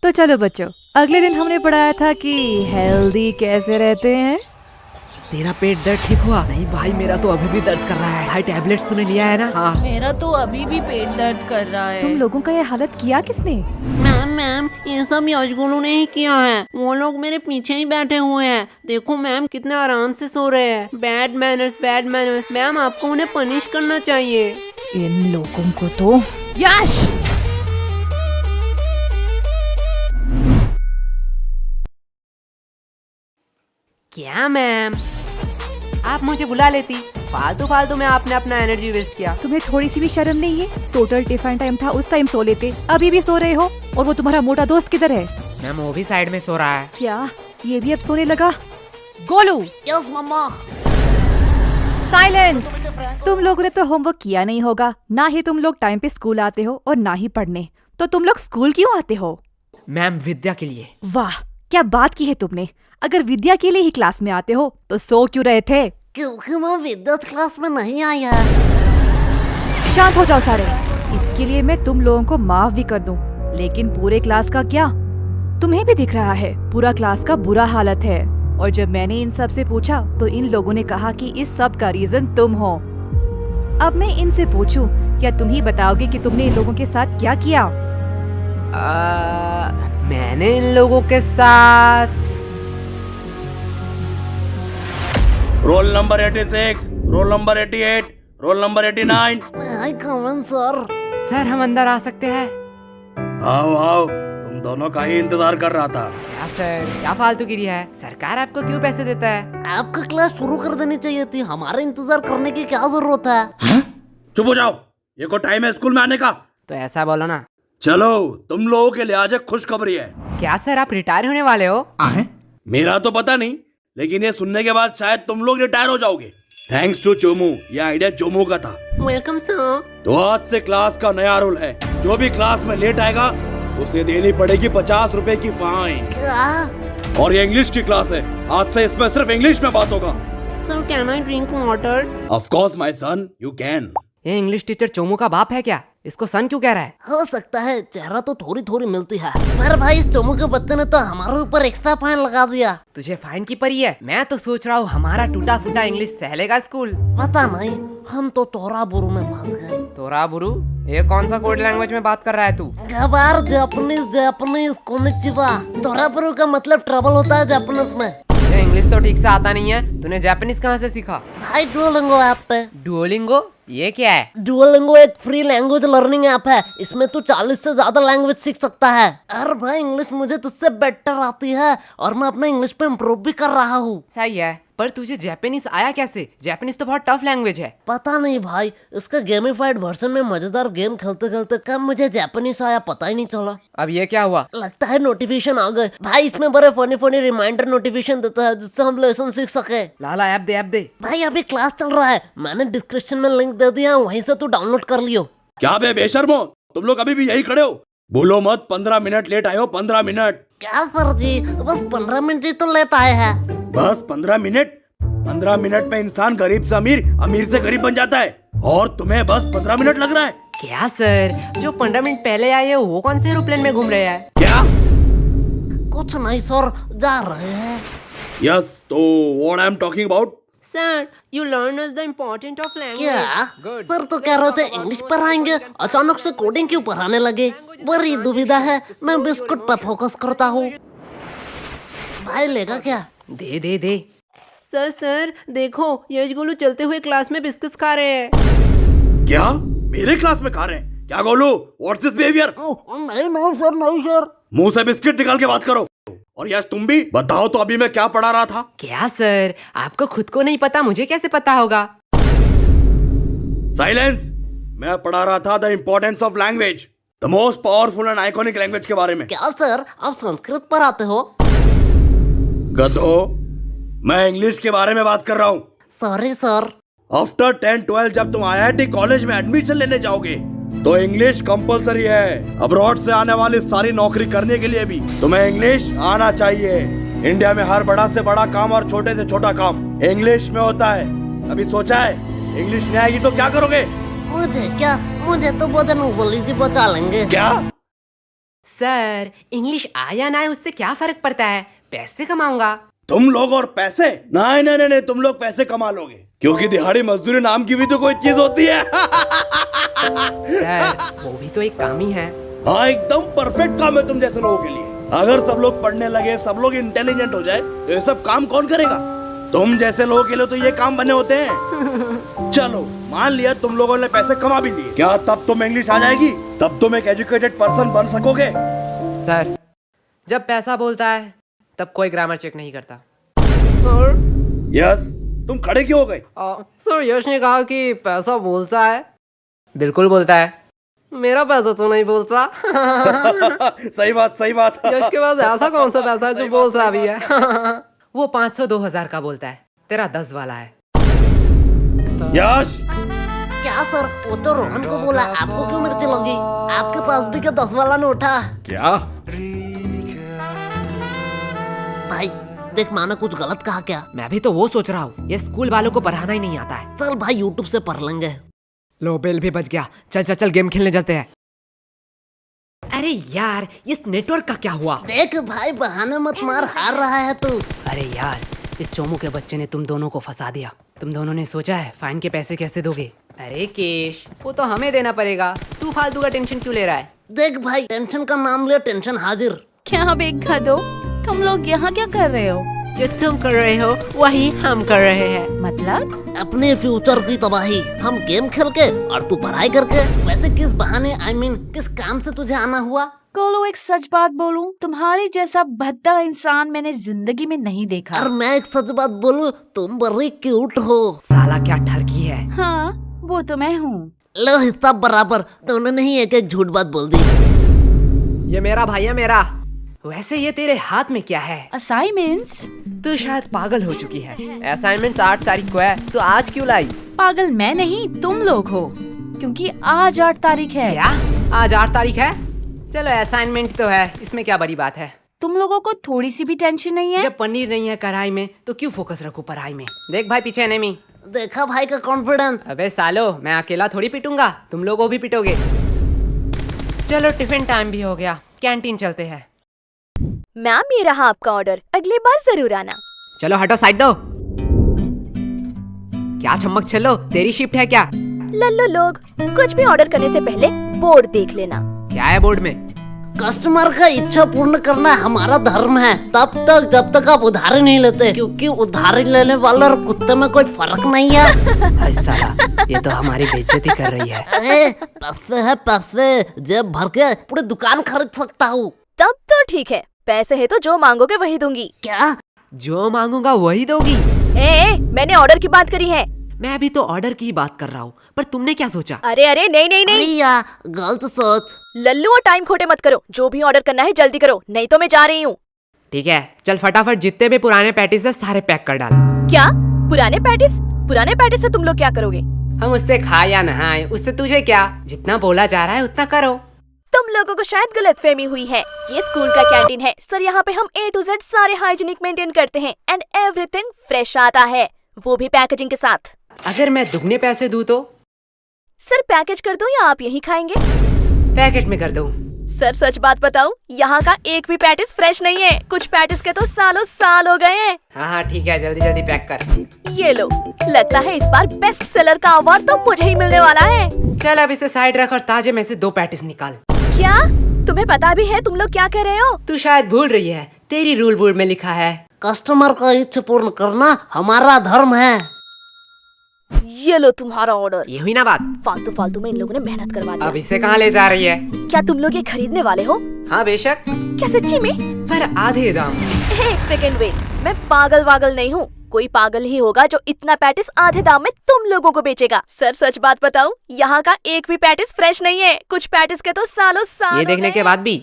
तो चलो बच्चों, अगले दिन हमने पढ़ाया था कि हेल्दी कैसे रहते हैं। तेरा पेट दर्द ठीक हुआ? नहीं भाई, मेरा तो अभी भी दर्द कर रहा है। भाई टैबलेट्स तूने लिया है ना? हाँ। मेरा तो अभी भी पेट दर्द कर रहा है। तुम लोगों का ये हालत किया किसने? मैम ये सब यशगुरु ने ही किया है। वो लोग मेरे पीछे ही बैठे हुए हैं। देखो मैम कितने आराम से सो रहे हैं। Bad manners. मैम आपको उन्हें पनिश करना चाहिए। इन लोगों को तो। यश! क्या मैम, आप मुझे बुला लेती। फालतू में आपने अपना एनर्जी वेस्ट किया। तुम्हें थोड़ी सी भी शर्म नहीं है? टोटल टिफिन टाइम था, उस टाइम सो लेते। अभी भी सो रहे हो। और वो तुम्हारा मोटा दोस्त किधर है? मैम वो भी साइड में सो रहा है। क्या ये भी अब सोने लगा? गोलू! यस मम्मा। साइलेंस! तुम लोगों ने तो होमवर्क किया नहीं होगा। ना ही तुम लोग टाइम पे स्कूल आते हो और ना ही पढ़ने। तो तुम लोग स्कूल क्यों आते हो? मैम विद्या के लिए। वाह, क्या बात की है तुमने। अगर विद्या के लिए ही क्लास में आते हो तो सो क्यों रहे थे? क्योंकि मैं विद्युत क्लास में नहीं आया। शांत हो जाओ सारे। इसके लिए मैं तुम लोगों को माफ भी कर दूं, लेकिन पूरे क्लास का क्या? तुम्हें भी दिख रहा है पूरा क्लास का बुरा हालत है। और जब मैंने इन सब से पूछा तो इन लोगों ने कहा कि इस सब का रीजन तुम हो। अब मैं इनसे पूछूं, क्या तुम ही बताओगे कि तुमने इन लोगों के साथ क्या किया? मैंने इन लोगों के साथ roll number 86, roll number 88, roll number 89। आई कमन सर। सर हम अंदर आ सकते हैं? आओ आओ, तुम दोनों का ही इंतजार कर रहा था। क्या सर, क्या फालतूगिरी है? सरकार आपको क्यों पैसे देता है? आपका क्लास शुरू कर देनी चाहिए थी। हमारे इंतजार करने की क्या जरूरत है? चुप हो जाओ, ये को टाइम है स्कूल में आने का। तो ऐसा बोलो ना। चलो, तुम लोगों के लिए आज एक खुशखबरी है। क्या सर, आप रिटायर होने वाले हो? मेरा तो पता नहीं, लेकिन ये सुनने के बाद शायद तुम लोग रिटायर हो जाओगे। थैंक्स टू चोमू, ये आइडिया चोमू का था। Welcome sir. तो आज से क्लास का नया रूल है, जो भी क्लास में लेट आएगा उसे देनी पड़ेगी 50 रुपए की फाइन। क्या? और ये इंग्लिश की क्लास है, आज से इसमें सिर्फ इंग्लिश में बात होगा। Sir can I drink water? Of course my son, you can. ये इंग्लिश टीचर चोमू का बाप है क्या? इसको सन क्यों कह रहा है? हो सकता है, चेहरा तो थोड़ी मिलती है। पर भाई इस चोमू के बच्चे ने तो हमारे ऊपर एक्स्ट्रा फाइन लगा दिया। तुझे फाइन की पड़ी है? मैं तो सोच रहा हूँ हमारा टूटा फूटा इंग्लिश सहलेगा स्कूल। पता नहीं, हम तो तोरा बुरु में फंस गए। तोरा बुरु? ये कौन सा कोड लैंग्वेज में बात कर रहा है तू? गबार जापानीज कोनिचिवा। तोरा बुरु का मतलब ट्रबल होता है जापानीज में। ये इंग्लिश तो ठीक से आता नहीं है, तूने जापानीज कहाँ से सीखा? भाई डुओलिंगो ऐप पे। डुओलिंगो? ये क्या है? डुओलिंगो एक फ्री लैंग्वेज लर्निंग ऐप है। इसमें तू 40 से ज्यादा लैंग्वेज सीख सकता है। अरे भाई इंग्लिश मुझे तुझसे बेटर आती है और मैं अपना इंग्लिश पे इम्प्रूव भी कर रहा हूँ। सही है, पर तुझे जापानीज आया कैसे? जापानीज तो बहुत टफ लैंग्वेज है। पता नहीं भाई, इसका गेमिफाइड वर्जन में मजेदार गेम खेलते खेलते कब मुझे जापानीज आया पता ही नहीं चला। अब ये क्या हुआ? लगता है नोटिफिकेशन आ गए। भाई इसमें बड़े फनी रिमाइंडर नोटिफिकेशन देता है जिससे हम लेसन सीख सके। लाला ऐप दे। भाई अभी क्लास चल रहा है, मैंने डिस्क्रिप्शन में लिंक दे दिया, वहीं से तू डाउनलोड कर लियो। क्या बे बेशर्मो, तुम लोग अभी भी यही खड़े हो? बोलो मत 15 मिनट लेट आए हो। 15 मिनट? क्या सर जी, बस 15 मिनट ही तो लेट आए हैं। बस 15 मिनट? 15 मिनट में इंसान गरीब से अमीर, अमीर से गरीब बन जाता है, और तुम्हें बस 15 मिनट लग रहा है? क्या सर, जो 15 मिनट पहले आए हैं वो कौन से एरोप्लेन में घूम रहे हैं? क्या? कुछ नहीं सर, जा रहे हैं। यस, तो what I am talking about? Sir, you learn us the importance of language. क्या? Good. सर तो कह रहे थे इंग्लिश पढ़ाएंगे, अचानक से कोडिंग क्यों पढ़ाने लगे? बड़ी दुविधा है, मैं बिस्कुट पर फोकस करता हूँ। भाई लेगा क्या? दे। सर देखो, यशगुरु चलते हुए क्लास में बिस्किट्स खा रहे हैं। क्या मेरे क्लास में खा रहे हैं? क्या गोलू, व्हाट्स दिस बिहेवियर? नहीं सर। मुंह से बिस्किट निकाल के बात करो। और यश तुम भी बताओ तो, अभी मैं क्या पढ़ा रहा था? क्या सर, आपको खुद को नहीं पता, मुझे कैसे पता होगा? साइलेंस! मैं पढ़ा रहा था the importance of language, the most powerful and iconic language के बारे में। क्या सर, आप संस्कृत पढ़ाते हो? गधो, मैं इंग्लिश के बारे में बात कर रहा हूँ। Sorry sir. आफ्टर 10-12 जब तुम IIT कॉलेज में एडमिशन लेने जाओगे तो इंग्लिश कंपलसरी है। अब्रॉड से आने वाली सारी नौकरी करने के लिए भी तुम्हें इंग्लिश आना चाहिए। इंडिया में हर बड़ा से बड़ा काम और छोटे से छोटा काम इंग्लिश में होता है। अभी सोचा है इंग्लिश नहीं आएगी तो क्या करोगे? मुझे क्या, मुझे तो बोधन बोली जी बचा लेंगे। क्या? सर इंग्लिश आया ना है उससे क्या फर्क पड़ता है, पैसे कमाऊंगा। तुम लोग और पैसे? नहीं नहीं नहीं, तुम लोग पैसे कमा लोगे, क्योंकि दिहाड़ी मजदूरी नाम की भी तो कोई चीज होती है। सर वो भी तो एक काम ही है। हाँ एकदम परफेक्ट काम है तुम जैसे लोगों के लिए। अगर सब लोग पढ़ने लगे, सब लोग इंटेलिजेंट हो जाए, तो ये सब काम कौन करेगा? तुम जैसे लोगों के लिए तो ये काम बने होते हैं। चलो मान लिया तुम लोगों ने पैसे कमा भी लिए, क्या तब तुम इंग्लिश आ जाएगी? तब तुम एक एजुकेटेड पर्सन बन सकोगे? सर जब पैसा बोलता है तब कोई ग्रामर चेक नहीं करता। सर यस, तुम खड़े क्यों हो गए? सर यश ने कहा कि पैसा बोलता है। बिल्कुल बोलता है। मेरा पैसा तो नहीं बोलता। सही बात, सही बात। यश के पास ऐसा कौन सा पैसा है जो बोलता भी है? वो 500-2000 का बोलता है, तेरा 10 वाला है। यश, क्या सर, वो तो रोहन को बोला, आपको क्यों मिर्ची लगी? आपके पास भी क्या 10 वाला नोट है? क्या? भाई देख, माना कुछ गलत कहा क्या? मैं भी तो वो सोच रहा हूँ, ये स्कूल वालों को पढ़ाना ही नहीं आता है। चल भाई यूट्यूब से पढ़ लेंगे। लो बेल भी बच गया। चल चल चल गेम खेलने चलते हैं। अरे यार इस नेटवर्क का क्या हुआ? देख भाई, बहाने मत मार, हार रहा है तू। अरे यार इस चोमू के बच्चे ने तुम दोनों को फंसा दिया। तुम दोनों ने सोचा है फाइन के पैसे कैसे दोगे? अरे केश, वो तो हमें देना पड़ेगा, तू फालतू का टेंशन क्यों ले रहा है? देख भाई, टेंशन का नाम ले, टेंशन हाजिर। क्या बेखा दो, तुम लोग यहाँ क्या कर रहे हो? जो तुम कर रहे हो वही हम कर रहे हैं। मतलब? अपने फ्यूचर की तबाही, हम गेम खेल के और तू पढ़ाई करके। वैसे किस बहाने, I mean, किस काम से तुझे आना हुआ? कोलो एक सच बात बोलूं, तुम्हारी जैसा भद्दा इंसान मैंने जिंदगी में नहीं देखा। और मैं एक सच बात बोलूं, तुम बड़ी क्यूट हो। साला क्या ठरकी है। हाँ वो तो मैं हूँ। लो हिस्सा बराबर, दोनों ने ही एक एक झूठ बात बोल दी। ये मेरा भाई है मेरा। वैसे ये तेरे हाथ में क्या है? असाइनमेंट्स? तू शायद पागल हो चुकी है। असाइनमेंट्स 8 तारीख को है, तो आज क्यों लाई? पागल मैं नहीं, तुम लोग हो, क्योंकि आज 8 तारीख है। क्या आज 8 तारीख है? चलो असाइनमेंट तो है, इसमें क्या बड़ी बात है। तुम लोगों को थोड़ी सी भी टेंशन नहीं है? जब पनीर नहीं है कढ़ाई में तो क्यों फोकस रखूं पढ़ाई में। देख भाई पीछे एनिमी। देखा भाई का कॉन्फिडेंस। अबे सालो, मैं अकेला थोड़ी पिटूंगा, तुम लोगों भी पिटोगे। चलो टिफिन टाइम भी हो गया, कैंटीन चलते हैं। मैम ये रहा आपका ऑर्डर, अगली बार जरूर आना। चलो हटो साइड दो। क्या चम्मक चलो, तेरी शिफ्ट है क्या? लल्लो लोग, कुछ भी ऑर्डर करने से पहले बोर्ड देख लेना। क्या है बोर्ड में? कस्टमर का इच्छा पूर्ण करना हमारा धर्म है, तब तक जब तक आप उधारी नहीं लेते, क्योंकि उधारी लेने वाले और कुत्ते में कोई फर्क नहीं है। अरे साला, ये तो हमारी बेइज्जती कर रही है। अरे पैसे है पैसे, जेब भर के पूरी दुकान खरीद सकता हूँ। तब तो ठीक है, पैसे है तो जो मांगोगे वही दूंगी। क्या? जो मांगूंगा वही दोगी? मैंने ऑर्डर की बात करी है। मैं अभी तो ऑर्डर की बात कर रहा हूँ, पर तुमने क्या सोचा? अरे अरे नहीं नहीं नहीं, या गलत सोच। लल्लू और टाइम खोटे मत करो, जो भी ऑर्डर करना है जल्दी करो, नहीं तो मैं जा रही हूँ। ठीक है चल फटाफट, जितने भी पुराने पैटीज है सारे पैक कर डाल। क्या पुराने पैटिस? पुराने पैटिस से तुम लोग क्या करोगे? हम उससे खाए या नहाए, उससे तुझे क्या? जितना बोला जा रहा है उतना करो। तुम लोगों को शायद गलतफहमी हुई है, ये स्कूल का कैंटीन है सर, यहाँ पे हम A to Z सारे हाइजीनिक मेंटेन करते हैं एंड एवरीथिंग फ्रेश आता है, वो भी पैकेजिंग के साथ। अगर मैं दुगने पैसे दूं तो? सर पैकेज कर दूं या आप यही खाएंगे? पैकेट में कर दूं। सर सच बात बताऊं, यहाँ का एक भी पैटिस फ्रेश नहीं है, कुछ पैटिस के तो सालों साल हो गए हैं। हाँ ठीक है, जल्दी जल्दी पैक कर। ये लो, लगता है इस बार बेस्ट सेलर का अवार्ड तो मुझे ही मिलने वाला है। चल अब इसे साइड रख और ताजे में से 2 पैटिस निकाल। क्या तुम्हें पता भी है तुम लोग क्या कर रहे हो? तू शायद भूल रही है, तेरी रूल बोर्ड में लिखा है कस्टमर का इच्छा पूर्ण करना हमारा धर्म है। ये लो तुम्हारा ऑर्डर। ये हुई ना बात? फालतू फालतू में इन लोगों ने मेहनत करवा अब दी। इसे कहाँ ले जा रही है? क्या तुम लोग ये खरीदने वाले हो? हाँ बेशक, क्या सच्ची में? पर आधे दाम। एक सेकेंड वेट, मैं पागल वागल नहीं हूँ, कोई पागल ही होगा जो इतना पैटिस आधे दाम में तुम लोगों को बेचेगा। सर सच बात बताऊं, यहाँ का एक भी पैटिस फ्रेश नहीं है, कुछ पैटिस के तो सालों साल ये देखने के बाद भी?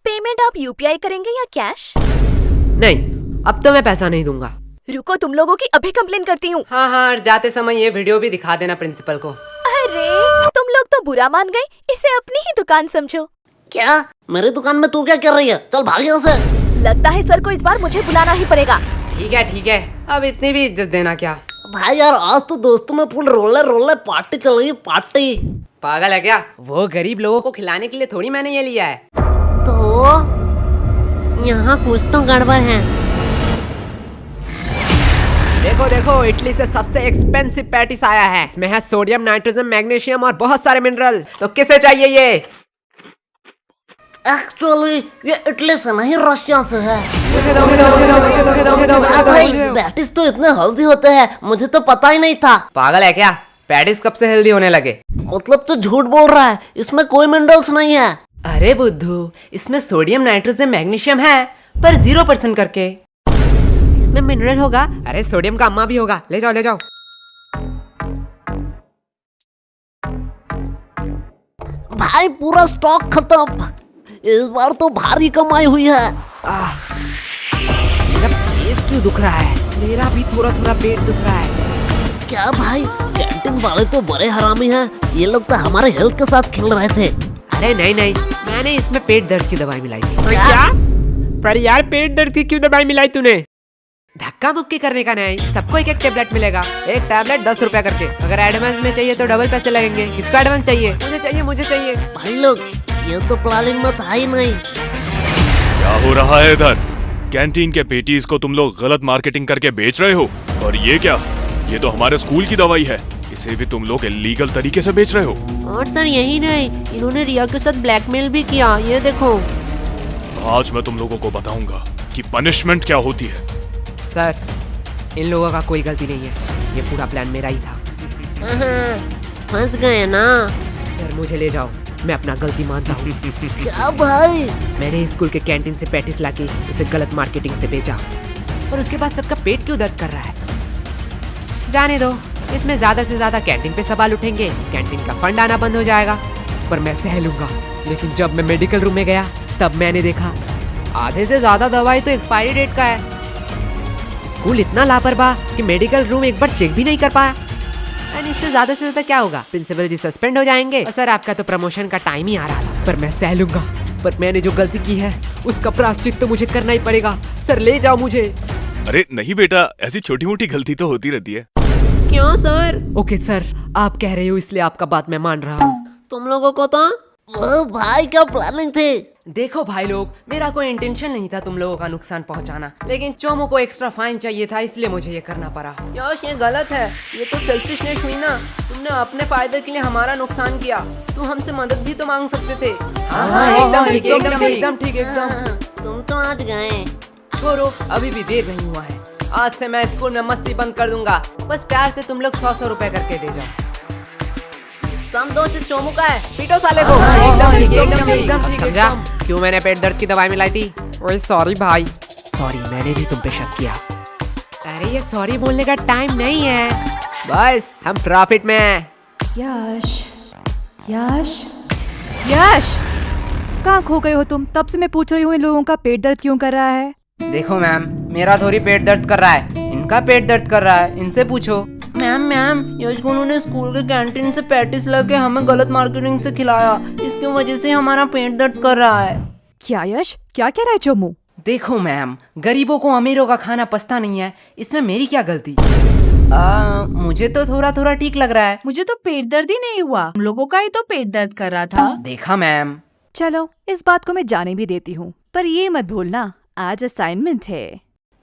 पेमेंट आप UPI करेंगे या कैश? नहीं, अब तो मैं पैसा नहीं दूंगा। रुको, तुम लोगों की अभी कंप्लेन करती हूँ। हाँ हाँ, और जाते समय ये वीडियो भी दिखा देना प्रिंसिपल को। अरे तुम लोग तो बुरा मान गए, इसे अपनी ही दुकान समझो। क्या? मेरी दुकान में तू क्या कर रही है? चल भाग यहाँ से। लगता है सर को इस बार मुझे बुलाना ही पड़ेगा। ठीक है, अब इतनी भी इज्जत देना क्या? भाई यार, आज तो दोस्तों में फुल रोले पार्टी चल रही है, पार्टी। पागल है क्या? वो गरीब लोगों को खिलाने के लिए थोड़ी मैंने ये लिया है। तो यहाँ कुछ तो गड़बड़ है। देखो देखो, इटली से सबसे एक्सपेंसिव पैटिस आया है। इसमें है सोडियम, नाइट्रोजन, मैग्नीशियम और बहुत सारे मिनरल। तो किसे चाहिए ये? एक्चुअली ये इटली से नहीं, रशिया से है। मुझे दो, मुझे दो, मुझे दो, मुझे दो, मुझे दो, मुझे दो, मुझे दो, भाई मुझे दो। पैटिस तो इतने हेल्दी होते हैं, मुझे तो पता ही नहीं था। पागल है क्या? पैटिस कब से हेल्दी होने लगे? मतलब तो झूठ बोल रहा है, इसमें कोई मिनरल्स नहीं है। अरे बुद्धू, इसमें सोडियम, नाइट्रोजन, मैग्नीशियम है, पर 0% करके। इसमें मिनरल होगा। अरे सोडियम का अम्मा भी होगा। ले जाओ, ले जाओ। भाई पूरा स्टॉक खत्म। इस बार तो भारी कमाई हुई है। मेरा पेट क्यों दुख रहा है? मेरा भी थोड़ा थोड़ा पेट दुख रहा है। क्या भाई, कैंटीन वाले तो बड़े हरामी हैं। ये लोग तो हमारे हेल्थ के साथ खेल रहे थे। अरे नहीं नहीं, मैंने इसमें पेट दर्द की दवाई मिलाई थी। क्या? पर यार, पेट दर्द की क्यों दवाई मिलाई तूने? धक्का मुक्की करने का नहीं, सबको एक एक टेबलेट मिलेगा। एक टैबलेट 10 रुपया करके। अगर एडवांस में चाहिए तो डबल पैसे लगेंगे। किसको एडवांस चाहिए? मुझे चाहिए, मुझे चाहिए। भाई लोग, ये तो प्लानिंग में था ही नहीं। क्या हो रहा है इधर? कैंटीन के पेटीज को तुम लोग गलत मार्केटिंग करके बेच रहे हो। और ये क्या? ये तो हमारे स्कूल की दवाई है। इसे भी तुम लोग इलीगल तरीके से बेच रहे हो। और सर यही नहीं, इन्होंने रिया के साथ ब्लैकमेल भी किया। ये देखो। आज मैं तुम लोगों को बताऊंगा कि पनिशमेंट क्या होती है। सर, इन लोगों का कोई गलती नहीं है। ये पूरा प्लान मेरा ही था। फंस गए ना। सर मुझे ले जाओ, मैं अपना गलती मानता हूँ। क्या भाई? मैंने स्कूल के कैंटीन से पैटिस लाके इसे गलत मार्केटिंग से बेचा, और उसके बाद सबका पेट क्यों दर्द कर रहा है? जाने दो, इसमें ज्यादा से ज्यादा कैंटीन पे सवाल उठेंगे, कैंटीन का फंड आना बंद हो जाएगा, पर मैं सह लूंगा। लेकिन जब मैं मेडिकल रूम में गया तब मैंने देखा आधे से ज्यादा दवाई तो एक्सपायरी डेट का है। स्कूल इतना लापरवाह कि मेडिकल रूम एक बार चेक भी नहीं कर पाया। एंड इससे ज्यादा से ज्यादा क्या होगा? प्रिंसिपल जी सस्पेंड हो जाएंगे। और सर, आपका तो प्रमोशन का टाइम ही आ रहा था, पर मैं सह लूंगा। पर मैंने जो गलती की है उसका प्रायश्चित तो मुझे करना ही पड़ेगा। सर ले जाओ मुझे। अरे नहीं बेटा, ऐसी छोटी मोटी गलती तो होती रहती है। क्यों सर? ओके सर, आप कह रहे हो इसलिए आपका बात मैं मान रहा हूँ। तुम लोगों को तो वो भाई क्या प्लानिंग थी? देखो भाई लोग, मेरा कोई इंटेंशन नहीं था तुम लोगों का नुकसान पहुंचाना, लेकिन चोमो को एक्स्ट्रा फाइन चाहिए था, इसलिए मुझे ये करना पड़ा। यश, ये गलत है। ये तो सेल्फिशनेस हुई ना। तुमने अपने फायदे के लिए हमारा नुकसान किया। तुम हमसे मदद भी तो मांग सकते थे। हाँ, एकदम ठीक, एकदम ठीक, एकदम ठीक, एकदम। तुम तो आज गए। छोड़ो, अभी भी देर नहीं हुआ है। आज से मैं स्कूल में मस्ती बंद कर दूंगा। बस प्यार से तुम लोग 100 रुपए करके दे जाओ। सम दोस्त इस चोमू का है, पीटो साले को। एकदम ठीक, एकदम ठीक, एकदम ठीक, समझा एकदम। क्यों मैंने पेट दर्द की दवाई मिलाई थी? ओए सॉरी भाई। सॉरी, मैंने भी तुम पे शक किया। अरे ये सॉरी बोलने का टाइम नहीं है। बस हम प्रॉफिट में हैं। यश, यश, यश, कहाँ खो गए हो तुम? तब से मैं पूछ रही हूँ इन लोगों का पेट दर्द क्यों कर रहा है? देखो मैम, मेरा थोड़ी पेट दर्द कर रहा है, इनका पेट दर्द कर रहा है। इनसे पूछो। मैम, यश गुनू ने स्कूल के कैंटीन से पैटिस लाके हमें गलत मार्केटिंग से खिलाया। इसकी वजह से हमारा पेट दर्द कर रहा है। क्या यश, क्या कह रहा है चोमू? देखो मैम, गरीबों को अमीरों का खाना पछता नहीं है, इसमें मेरी क्या गलती? मुझे तो थोड़ा थोड़ा ठीक लग रहा है। मुझे तो पेट दर्द ही नहीं हुआ, हम लोगों का ही तो पेट दर्द कर रहा था। देखा मैम। चलो, इस बात को मैं जाने भी देती हूँ, पर ये मत भूलना आज असाइनमेंट है।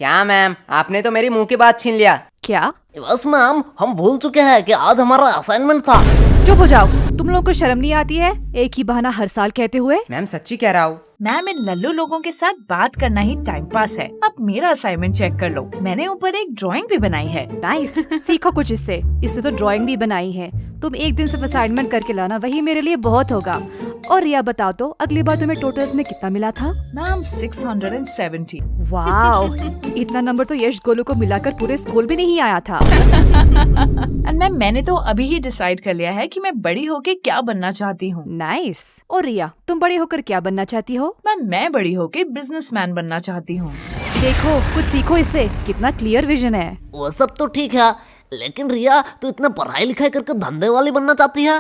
क्या मैम, आपने तो मेरी मुंह की बात छीन लिया। क्या? बस मैम, हम भूल चुके हैं कि आज हमारा असाइनमेंट था। चुप हो जाओ, तुम लोगों को शर्म नहीं आती है एक ही बहाना हर साल कहते हुए? मैम सच्ची कह रहा हूँ। मैम, इन लल्लू लोगों के साथ बात करना ही टाइम पास है। अब मेरा असाइनमेंट चेक कर लो, मैंने ऊपर एक ड्राइंग भी बनाई है। नाइस, सीखो कुछ इससे। इससे तो ड्राइंग भी बनाई है। तुम एक दिन सिर्फ असाइनमेंट करके लाना, वही मेरे लिए बहुत होगा। और रिया बताओ तो, अगली बार तुम्हें टोटल्स में कितना मिला था? मैम 670। वाओ, इतना नंबर तो यश गोलू को मिलाकर पूरे स्कूल भी नहीं आया था। एंड मैम, मैंने तो अभी ही डिसाइड कर लिया है कि मैं बड़ी होके क्या बनना चाहती हूँ। नाइस। और रिया, तुम बड़े होकर क्या बनना चाहती हो? मैम, मैं बड़ी होके बिजनेसमैन बनना चाहती हूँ। देखो, कुछ सीखो इससे, कितना क्लियर विजन है। वो सब तो ठीक है, लेकिन रिया तू इतना पढ़ाई लिखाई करके धंधे वाली बनना चाहती है?